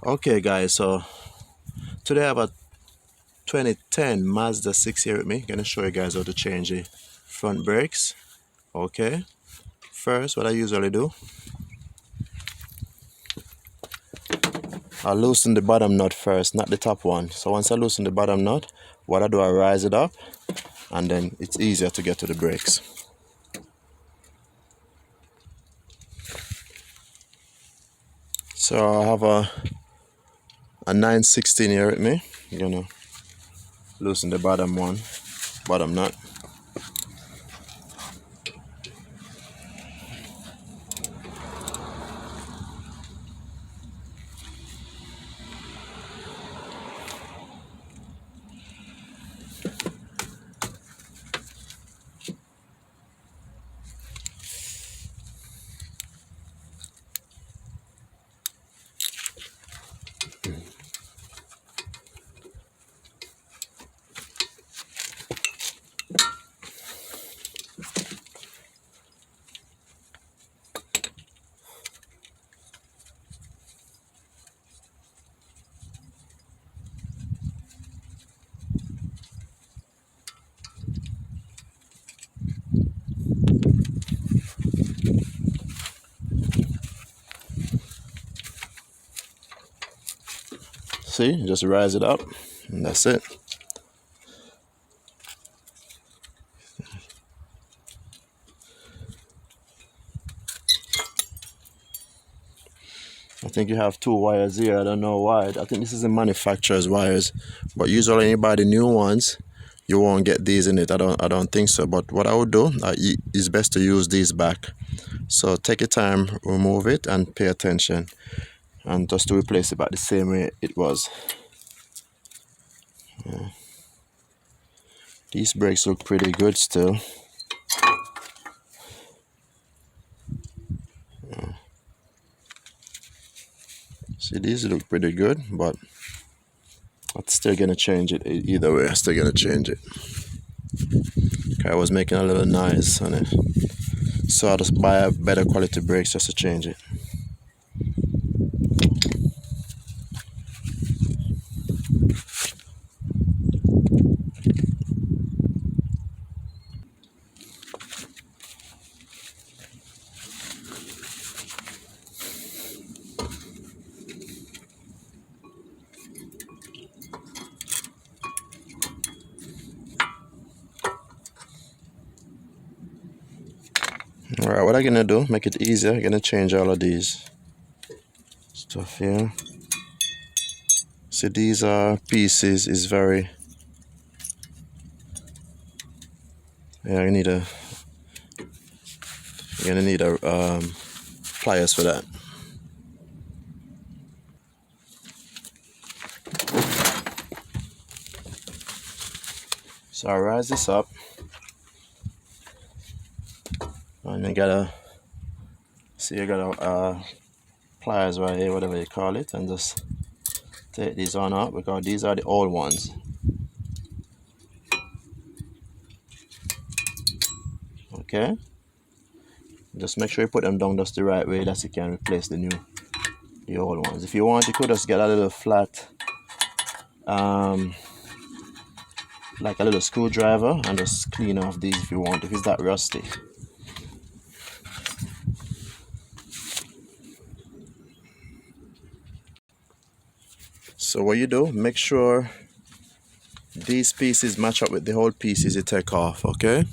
Okay guys, so today I have a 2010 Mazda 6 here with me. Gonna show you guys how to change the front brakes. Okay, first what I usually do, I loosen the bottom nut first, not the top one. So once I loosen the bottom nut, what I do, I rise it up and then it's easier to get to the brakes. So I have a 916 here with me. I'm gonna loosen the bottom nut. See, just rise it up and that's it. I think you have two wires here. I don't know why. I think this is the manufacturer's wires, but usually anybody new ones, you won't get these in it. I don't think so. But what I would do is best to use these back. So take your time, remove it, and pay attention, and just to replace it back the same way it was. These brakes look pretty good still. See, these look pretty good, but I'm still gonna change it either way. I'm still gonna change it. Okay, I was making a little noise on it, so I'll just buy a better quality brakes just to change it. Alright, what I'm gonna do, make it easier, I'm gonna change all of these stuff here. See, these are pieces is very, yeah, you're gonna need a pliers for that. So I rise this up, and you gotta see, you got a pliers right here, whatever you call it, and just take these on out because these are the old ones. Okay, just make sure you put them down just the right way that you can replace the old ones. If you want, you could just get a little flat like a little screwdriver and just clean off these if you want, if it's that rusty. So what you do, make sure these pieces match up with the whole pieces you take off, okay?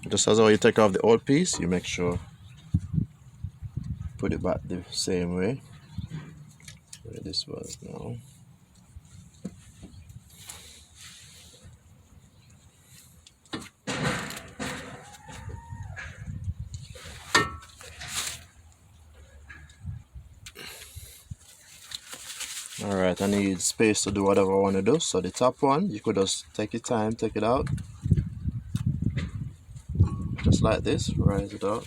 Just as how you take off the old piece, you make sure put it back the same way where this was now. Alright, I need space to do whatever I want to do. So the top one, you could just take your time, take it out. Just like this, rise it up.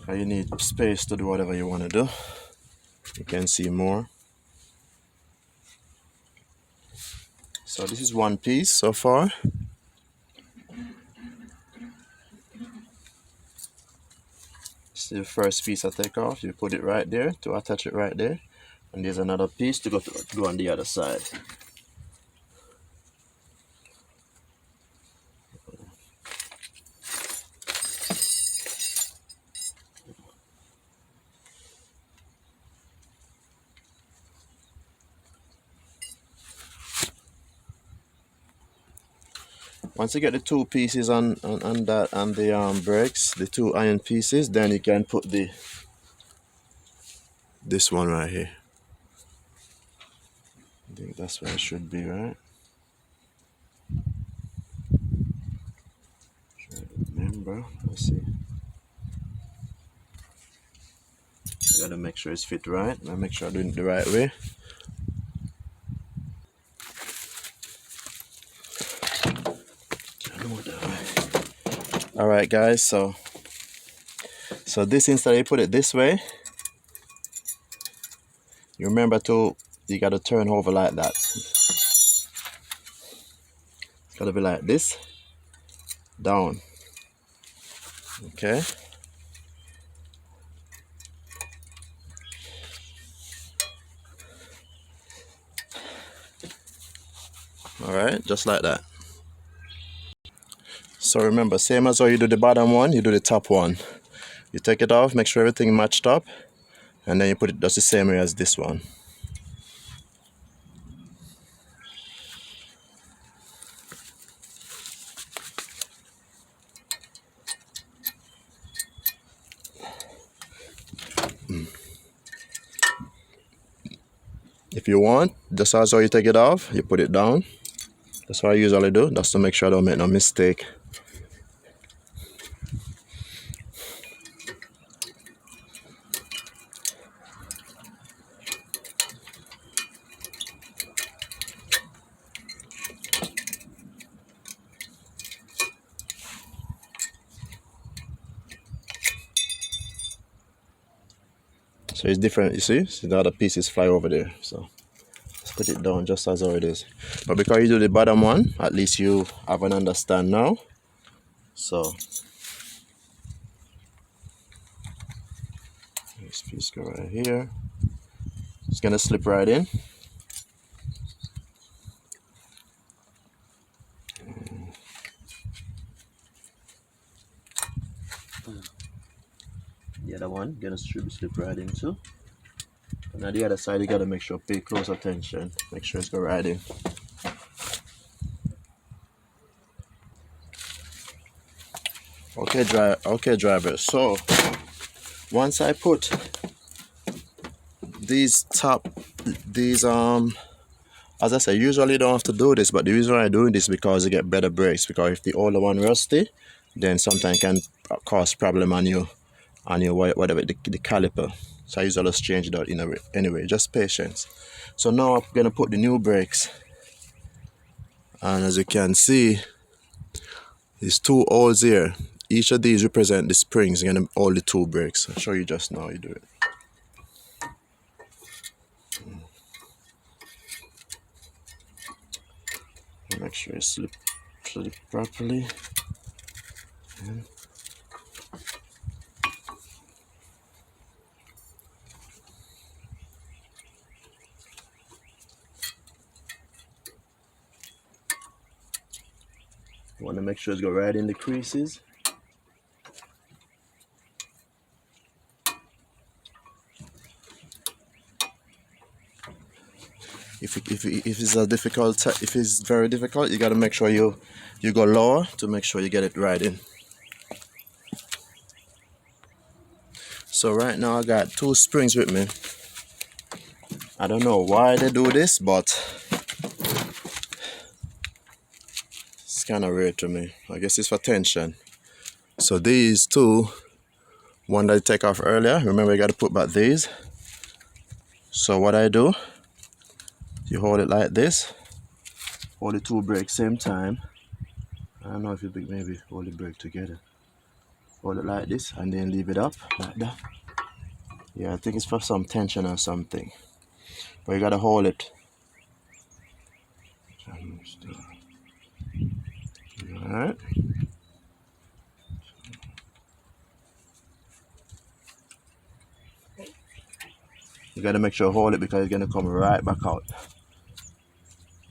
And you need space to do whatever you want to do. You can see more. So this is one piece so far. See the first piece I take off, you put it right there to attach it right there, and there's another piece to go on the other side. Once you get the two pieces on that and the brakes, the two iron pieces, then you can put this one right here. I think that's where it should be, right? Try to remember. Let's see. You gotta make sure it's fit right. I make sure I'm doing it the right way. All right, guys. So this, instead you put it this way, you remember you gotta turn over like that. It's gotta be like this, down. Okay. All right, just like that. So remember, same as how you do the bottom one, you do the top one. You take it off, make sure everything matched up, and then you put it just the same way as this one. If you want, just as how you take it off, you put it down. That's what I usually do, just to make sure I don't make no mistake. So it's different, you see? So the other pieces fly over there. So let's put it down just as how it is. But because you do the bottom one, at least you have an understand now. So this piece go right here. It's gonna slip right in. The other one gonna slip right in too. And on the other side, you gotta make sure, pay close attention. Make sure it's go right in. Okay, driver. So once I put these as I said, usually you don't have to do this, but the reason why I do this is because you get better brakes. Because if the older one rusty, then sometimes can cause problem on your whatever the caliper. So I usually just change it out anyway. Just patience. So now I'm gonna put the new brakes, and as you can see, there's two holes here. Each of these represent the springs. You're gonna hold the two brakes. I'll show you just now. You do it. Make sure you slip properly. And you want to make sure it's go right in the creases. If it's very difficult, you got to make sure you go lower to make sure you get it right in. So right now I got two springs with me. I don't know why they do this, but it's kind of weird to me. I guess it's for tension. So these two, one that I take off earlier, remember you got to put back these. So what I do, you hold it like this, hold the two brakes same time. I don't know if you maybe hold the brake together. Hold it like this and then leave it up like that. Yeah, I think it's for some tension or something. But you gotta hold it. Alright. You gotta make sure you hold it because it's gonna come right back out.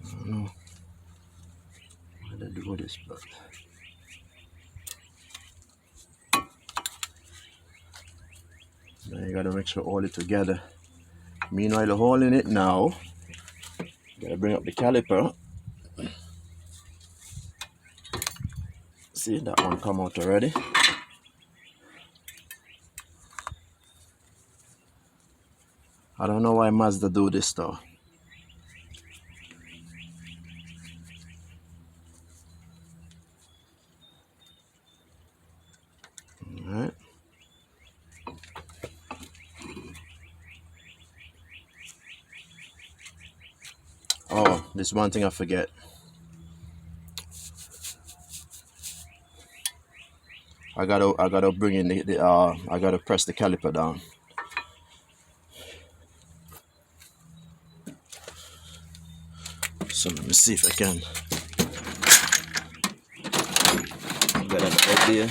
I don't know how to do this, but now you gotta make sure you hold it together. Meanwhile, you're holding it now. You gotta bring up the caliper. See, that one come out already. I don't know why Mazda do this though. Alright. Oh, this one thing I forget. I gotta bring in I gotta press the caliper down. So let me see if I can get an idea.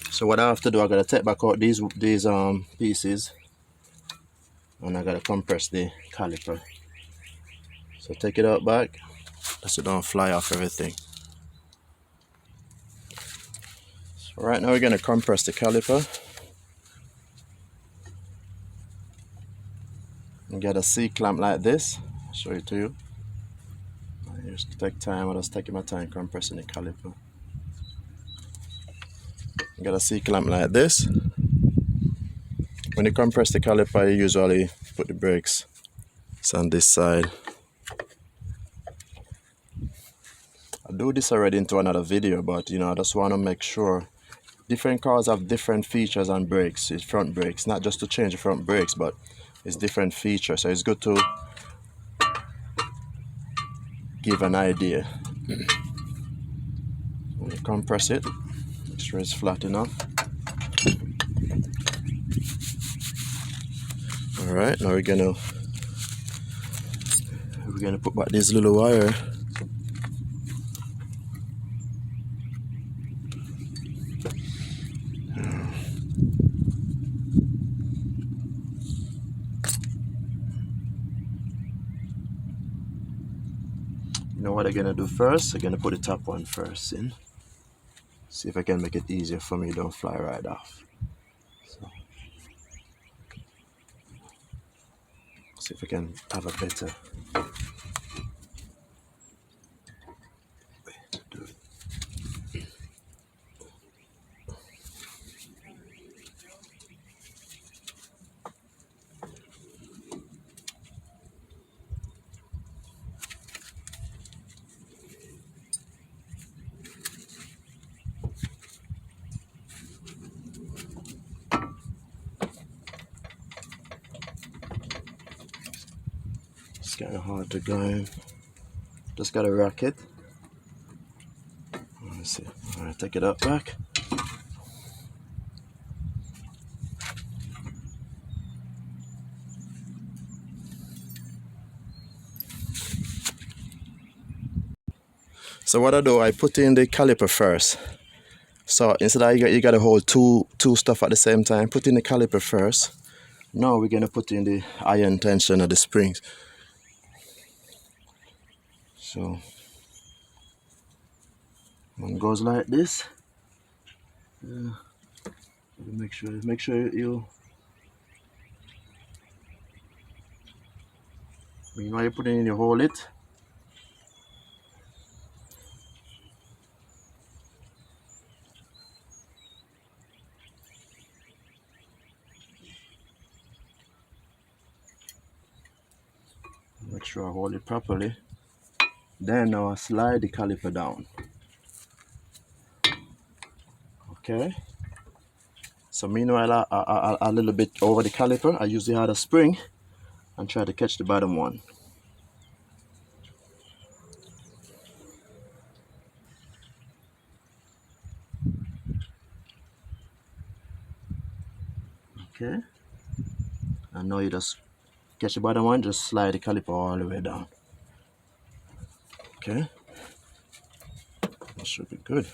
So what I have to do, I gotta take back out these pieces, and I gotta compress the caliper. So take it out back, so it don't fly off everything. So right now we're gonna compress the caliper and get a C-clamp like this. I'll show it to you. I just take time, I'm just taking my time compressing the caliper. Get a C-clamp like this. When you compress the caliper, you usually put the brakes on this side. I do this already into another video, but I just want to make sure. Different cars have different features on brakes, it's front brakes, not just to change the front brakes, but it's different features, so it's good to give an idea. When you compress it, make sure it's flat enough. Alright, now we're gonna put back this little wire. You know what I'm gonna do first? I'm gonna put the top one first in. See if I can make it easier for me, don't fly right off. So, see if I can have a better way to do it. It's kind of hard to go in. Just gotta rock it. Let's see. Alright, take it up back. So what I do, I put in the caliper first. So instead of you gotta hold two stuff at the same time, put in the caliper first. Now we're gonna put in the iron tension of the springs. So one goes like this. Make sure you when you put it in, you hold it. Make sure I hold it properly. Then now I slide the caliper down. Okay. So meanwhile, a little bit over the caliper, I use the other spring and try to catch the bottom one. Okay. And now you just catch the bottom one, just slide the caliper all the way down. Okay. That should be good.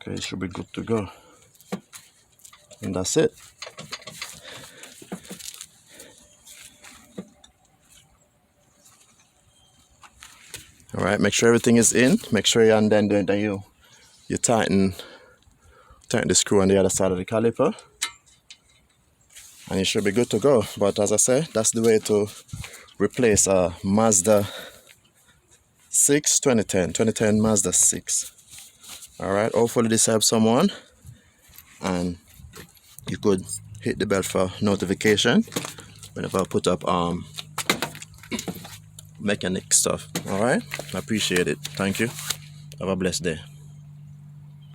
Okay, it should be good to go. And that's it. All right, make sure everything is in. Make sure you, and then you tighten the screw on the other side of the caliper, and you should be good to go. But as I said, that's the way to replace a Mazda 6 2010 Mazda 6. All right, hopefully this helps someone, and you could hit the bell for notification whenever I put up mechanic stuff. All right, I appreciate it. Thank you. Have a blessed day.